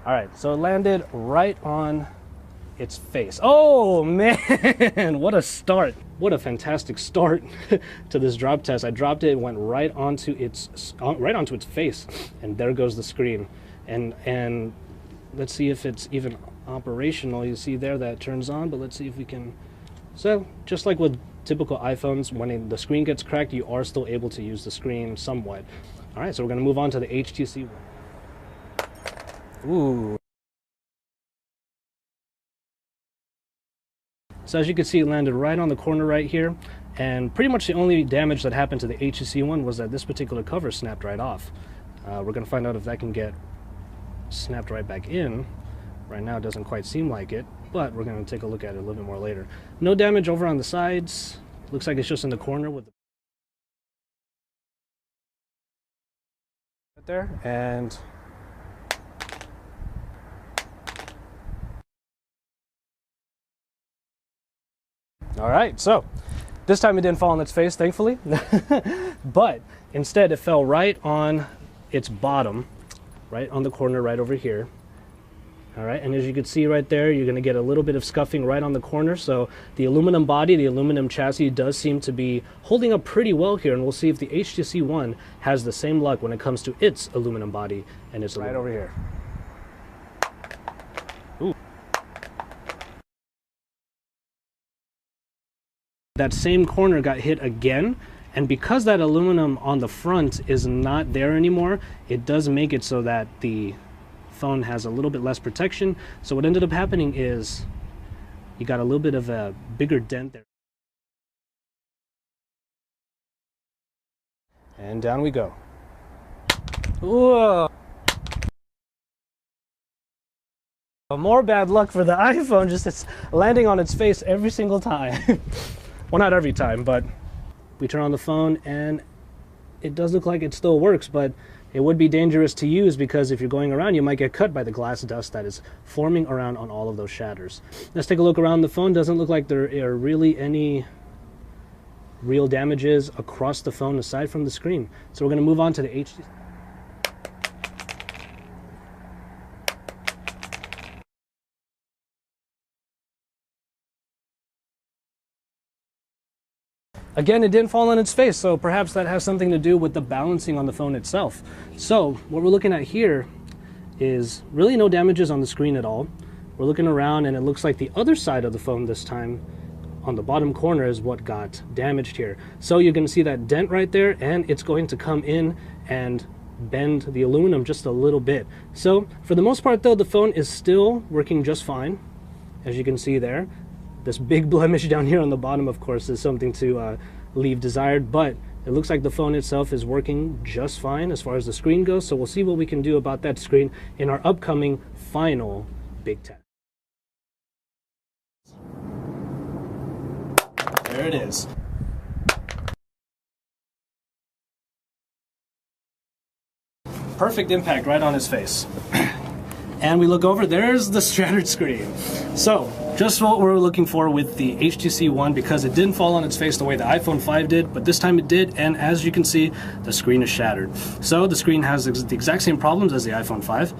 All right, so it landed right on its face. Oh man, what a start. What a fantastic start to this drop test. I dropped it, went right onto its face, and there goes the screen. And let's see if it's even operational. You see there that it turns on, but let's see if we can. So just like with typical iPhones, when the screen gets cracked, you are still able to use the screen somewhat. All right, so we're gonna move on to the HTC One. Ooh. So as you can see, it landed right on the corner right here, and pretty much the only damage that happened to the HTC One was that this particular cover snapped right off. We're going to find out if that can get snapped right back in. Right now it doesn't quite seem like it, but we're going to take a look at it a little bit more later. No damage over on the sides. Looks like it's just in the corner with the right there, and all right, so this time it didn't fall on its face, thankfully, but instead it fell right on its bottom, right on the corner right over here. All right, and as you can see right there, you're gonna get a little bit of scuffing right on the corner. So the aluminum body, the aluminum chassis does seem to be holding up pretty well here, and we'll see if the HTC One has the same luck when it comes to its aluminum body and its right over here. Ooh. That same corner got hit again, and because that aluminum on the front is not there anymore, it does make it so that the phone has a little bit less protection. So what ended up happening is you got a little bit of a bigger dent there. And down we go. Whoa. More bad luck for the iPhone, just it's landing on its face every single time. Well, not every time, but we turn on the phone and it does look like it still works, but it would be dangerous to use because if you're going around, you might get cut by the glass dust that is forming around on all of those shatters. Let's take a look around the phone. Doesn't look like there are really any real damages across the phone aside from the screen. So we're going to move on to the HTC. Again, it didn't fall on its face, so perhaps that has something to do with the balancing on the phone itself. So what we're looking at here is really no damages on the screen at all. We're looking around and it looks like the other side of the phone this time on the bottom corner is what got damaged here. So you're going to see that dent right there, and it's going to come in and bend the aluminum just a little bit. So for the most part though, the phone is still working just fine, as you can see there. This big blemish down here on the bottom, of course, is something to leave desired, but it looks like the phone itself is working just fine as far as the screen goes. So we'll see what we can do about that screen in our upcoming final big test. There it is. Perfect impact right on his face. And we look over, there's the shattered screen. So, just what we're looking for with the HTC One, because it didn't fall on its face the way the iPhone 5 did, but this time it did, and as you can see, the screen is shattered. So the screen has the exact same problems as the iPhone 5.